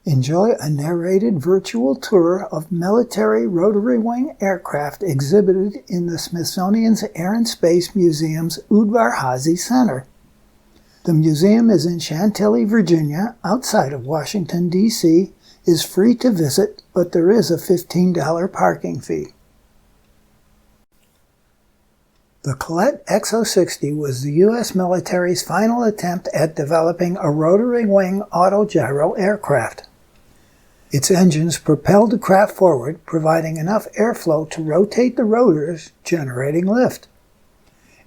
Enjoy a narrated virtual tour of military rotary wing aircraft exhibited in the Smithsonian's Air and Space Museum's Udvar-Hazy Center. The museum is in Chantilly, Virginia, outside of Washington, D.C., is free to visit, but there is a $15 parking fee. The Collette XO-60 was the U.S. military's final attempt at developing a rotary wing autogyro aircraft. Its engines propelled the craft forward, providing enough airflow to rotate the rotors, generating lift.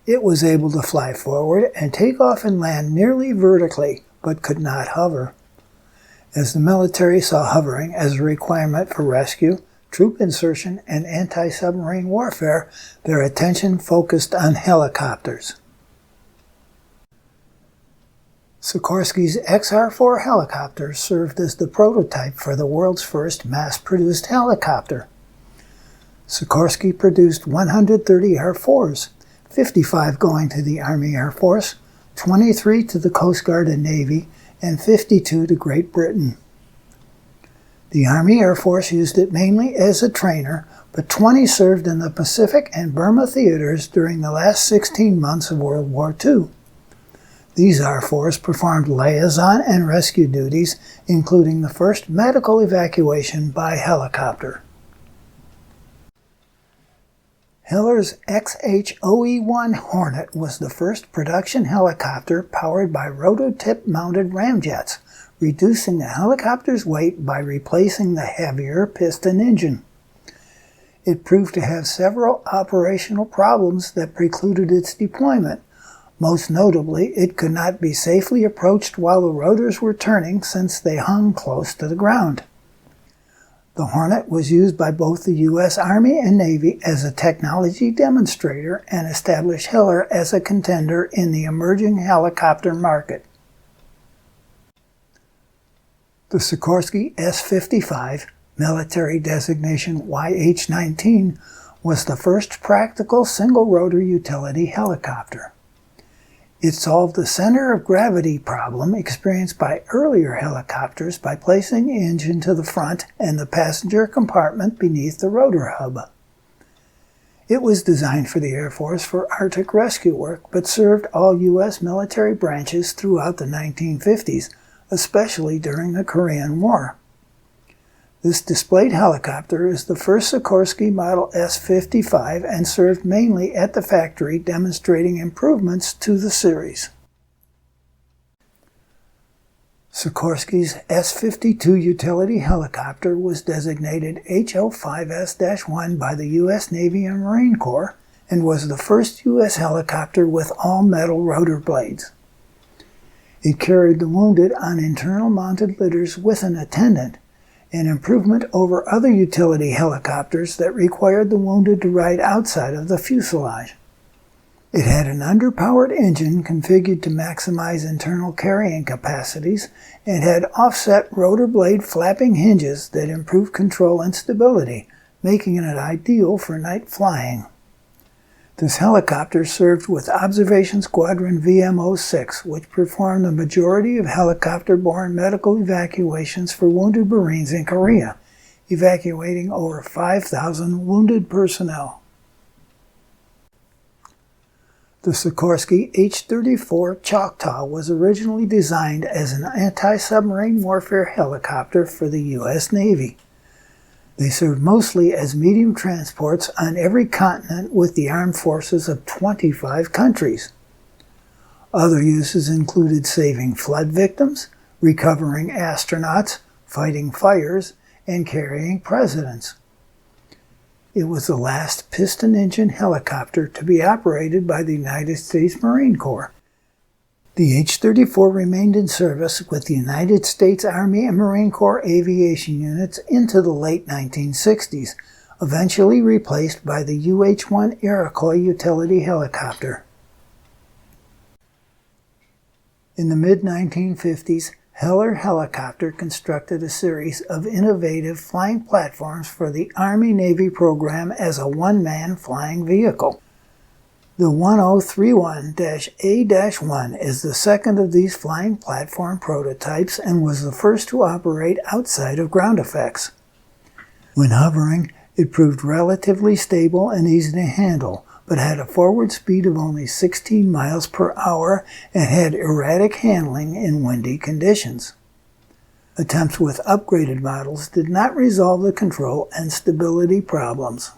It was able to fly forward and take off and land nearly vertically, but could not hover. As the military saw hovering as a requirement for rescue, troop insertion, and anti-submarine warfare, their attention focused on helicopters. Sikorsky's XR-4 helicopter served as the prototype for the world's first mass-produced helicopter. Sikorsky produced 130 R-4s, 55 going to the Army Air Force, 23 to the Coast Guard and Navy, and 52 to Great Britain. The Army Air Force used it mainly as a trainer, but 20 served in the Pacific and Burma theaters during the last 16 months of World War II. These R-4s performed liaison and rescue duties, including the first medical evacuation by helicopter. Hiller's XH-OE-1 Hornet was the first production helicopter powered by rototip-mounted ramjets, reducing the helicopter's weight by replacing the heavier piston engine. It proved to have several operational problems that precluded its deployment. Most notably, it could not be safely approached while the rotors were turning since they hung close to the ground. The Hornet was used by both the U.S. Army and Navy as a technology demonstrator and established Hiller as a contender in the emerging helicopter market. The Sikorsky S-55, military designation YH-19, was the first practical single-rotor utility helicopter. It solved the center of gravity problem experienced by earlier helicopters by placing the engine to the front and the passenger compartment beneath the rotor hub. It was designed for the Air Force for Arctic rescue work, but served all U.S. military branches throughout the 1950s, especially during the Korean War. This displayed helicopter is the first Sikorsky Model S-55 and served mainly at the factory, demonstrating improvements to the series. Sikorsky's S-52 utility helicopter was designated HO-5S-1 by the U.S. Navy and Marine Corps and was the first U.S. helicopter with all-metal rotor blades. It carried the wounded on internal mounted litters with an attendant, an improvement over other utility helicopters that required the wounded to ride outside of the fuselage. It had an underpowered engine configured to maximize internal carrying capacities and had offset rotor blade flapping hinges that improved control and stability, making it ideal for night flying. This helicopter served with Observation Squadron VMO-6, which performed the majority of helicopter-borne medical evacuations for wounded Marines in Korea, evacuating over 5,000 wounded personnel. The Sikorsky H-34 Choctaw was originally designed as an anti-submarine warfare helicopter for the U.S. Navy. They served mostly as medium transports on every continent with the armed forces of 25 countries. Other uses included saving flood victims, recovering astronauts, fighting fires, and carrying presidents. It was the last piston-engine helicopter to be operated by the United States Marine Corps. The H-34 remained in service with the United States Army and Marine Corps aviation units into the late 1960s, eventually replaced by the UH-1 Iroquois utility helicopter. In the mid-1950s, Hiller Helicopter constructed a series of innovative flying platforms for the Army-Navy program as a one-man flying vehicle. The 1031-A-1 is the second of these flying platform prototypes and was the first to operate outside of ground effects. When hovering, it proved relatively stable and easy to handle, but had a forward speed of only 16 miles per hour and had erratic handling in windy conditions. Attempts with upgraded models did not resolve the control and stability problems.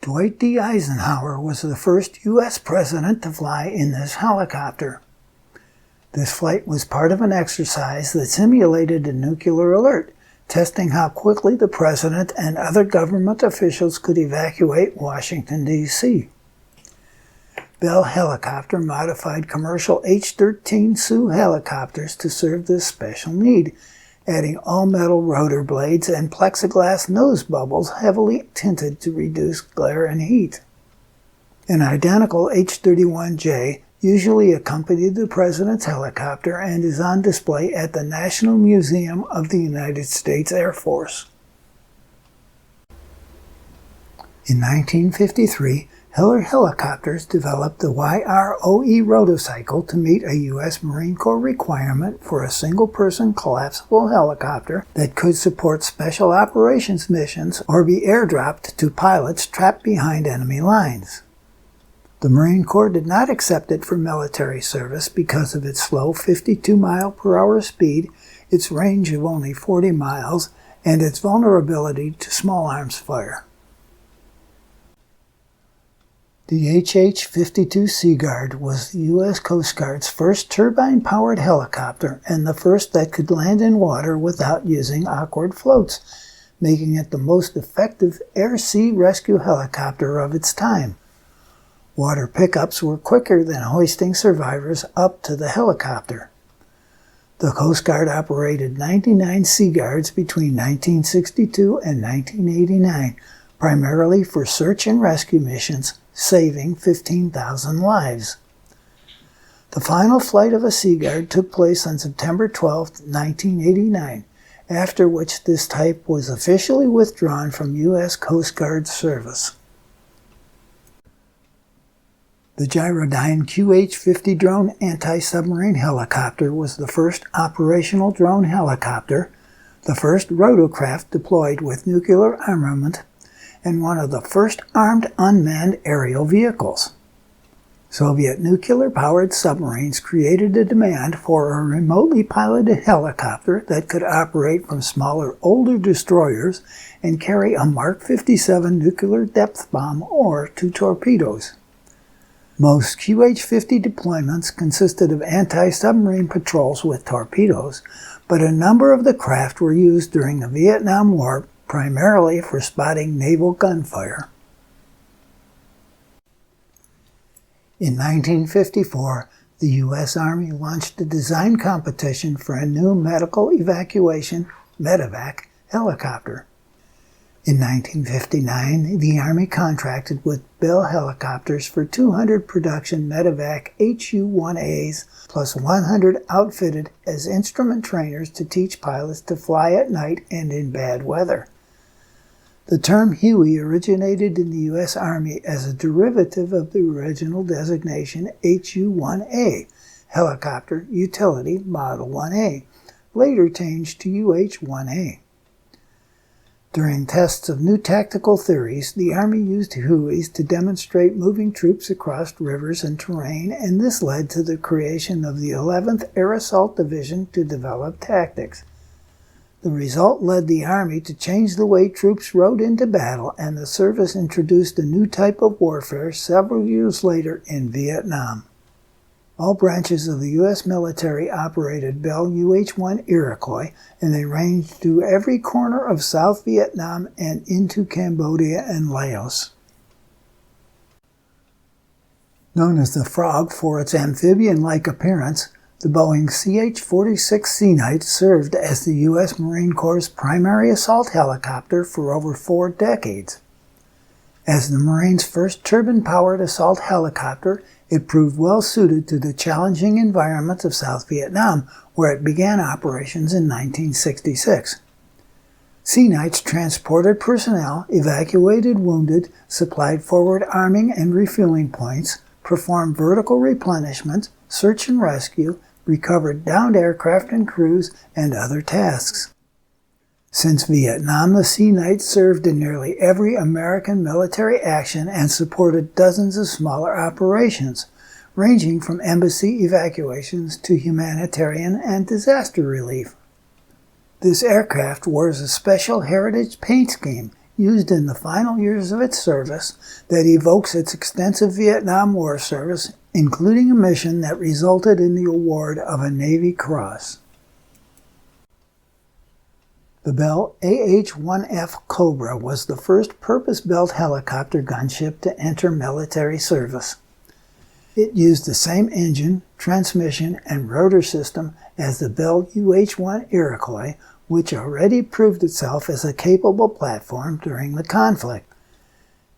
Dwight D. Eisenhower was the first U.S. president to fly in this helicopter. This flight was part of an exercise that simulated a nuclear alert, testing how quickly the president and other government officials could evacuate Washington, D.C. Bell Helicopter modified commercial H-13 Sioux helicopters to serve this special need, adding all-metal rotor blades and plexiglass nose bubbles heavily tinted to reduce glare and heat. An identical H-31J usually accompanied the president's helicopter and is on display at the National Museum of the United States Air Force. In 1953, Hiller Helicopters developed the YROE rotocycle to meet a U.S. Marine Corps requirement for a single-person collapsible helicopter that could support special operations missions or be airdropped to pilots trapped behind enemy lines. The Marine Corps did not accept it for military service because of its slow 52-mile-per-hour speed, its range of only 40 miles, and its vulnerability to small arms fire. The HH-52 Seaguard was the U.S. Coast Guard's first turbine-powered helicopter and the first that could land in water without using awkward floats, making it the most effective air-sea rescue helicopter of its time. Water pickups were quicker than hoisting survivors up to the helicopter. The Coast Guard operated 99 Seaguards between 1962 and 1989, primarily for search and rescue missions, saving 15,000 lives. The final flight of a Seaguard took place on September 12, 1989, after which this type was officially withdrawn from U.S. Coast Guard service. The Gyrodyne QH-50 drone anti-submarine helicopter was the first operational drone helicopter, the first rotocraft deployed with nuclear armament, and one of the first armed unmanned aerial vehicles. Soviet nuclear-powered submarines created a demand for a remotely piloted helicopter that could operate from smaller, older destroyers and carry a Mark 57 nuclear depth bomb or 2 torpedoes. Most QH-50 deployments consisted of anti-submarine patrols with torpedoes, but a number of the craft were used during the Vietnam War primarily for spotting naval gunfire. In 1954, the U.S. Army launched a design competition for a new medical evacuation medevac helicopter. In 1959, the Army contracted with Bell Helicopters for 200 production medevac HU-1As plus 100 outfitted as instrument trainers to teach pilots to fly at night and in bad weather. The term Huey originated in the U.S. Army as a derivative of the original designation HU-1A, Helicopter Utility Model 1A, later changed to UH-1A. During tests of new tactical theories, the Army used Hueys to demonstrate moving troops across rivers and terrain, and this led to the creation of the 11th Air Assault Division to develop tactics. The result led the Army to change the way troops rode into battle, and the service introduced a new type of warfare several years later in Vietnam. All branches of the U.S. military operated Bell UH-1 Iroquois, and they ranged to every corner of South Vietnam and into Cambodia and Laos. Known as the Frog for its amphibian-like appearance, the Boeing CH-46 Sea Knight served as the U.S. Marine Corps' primary assault helicopter for over 4 decades. As the Marines' first turbine-powered assault helicopter, it proved well suited to the challenging environment of South Vietnam, where it began operations in 1966. Sea Knights transported personnel, evacuated wounded, supplied forward arming and refueling points, performed vertical replenishment, search and rescue, recovered downed aircraft and crews, and other tasks. Since Vietnam, the Sea Knights served in nearly every American military action and supported dozens of smaller operations, ranging from embassy evacuations to humanitarian and disaster relief. This aircraft wears a special heritage paint scheme used in the final years of its service that evokes its extensive Vietnam War service, including a mission that resulted in the award of a Navy Cross. The Bell AH-1F Cobra was the first purpose-built helicopter gunship to enter military service. It used the same engine, transmission, and rotor system as the Bell UH-1 Iroquois, which already proved itself as a capable platform during the conflict.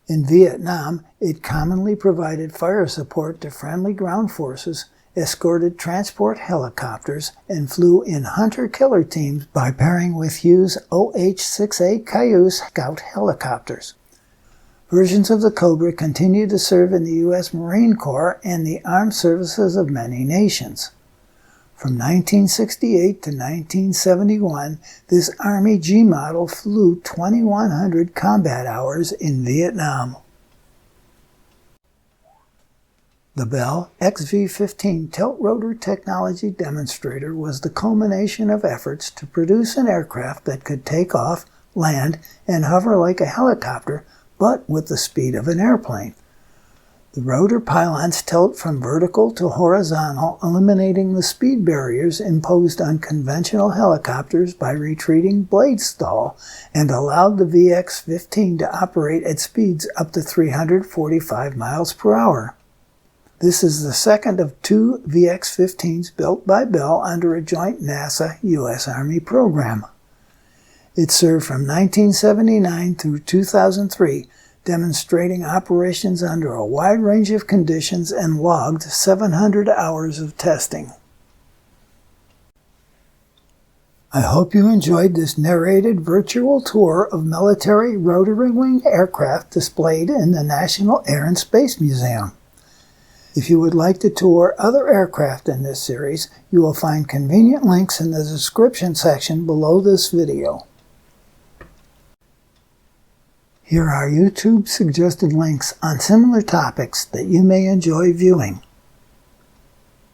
In Vietnam, it commonly provided fire support to friendly ground forces, escorted transport helicopters, and flew in hunter-killer teams by pairing with Hughes OH-6A Cayuse Scout helicopters. Versions of the Cobra continue to serve in the U.S. Marine Corps and the armed services of many nations. From 1968 to 1971, this Army G model flew 2,100 combat hours in Vietnam. The Bell XV-15 Tiltrotor technology demonstrator was the culmination of efforts to produce an aircraft that could take off, land, and hover like a helicopter, but with the speed of an airplane. The rotor pylons tilt from vertical to horizontal, eliminating the speed barriers imposed on conventional helicopters by retreating blade stall, and allowed the VX-15 to operate at speeds up to 345 miles per hour. This is the second of two VX-15s built by Bell under a joint NASA-U.S. Army program. It served from 1979 through 2003, demonstrating operations under a wide range of conditions and logged 700 hours of testing. I hope you enjoyed this narrated virtual tour of military rotary-wing aircraft displayed in the National Air and Space Museum. If you would like to tour other aircraft in this series, you will find convenient links in the description section below this video. Here are YouTube suggested links on similar topics that you may enjoy viewing.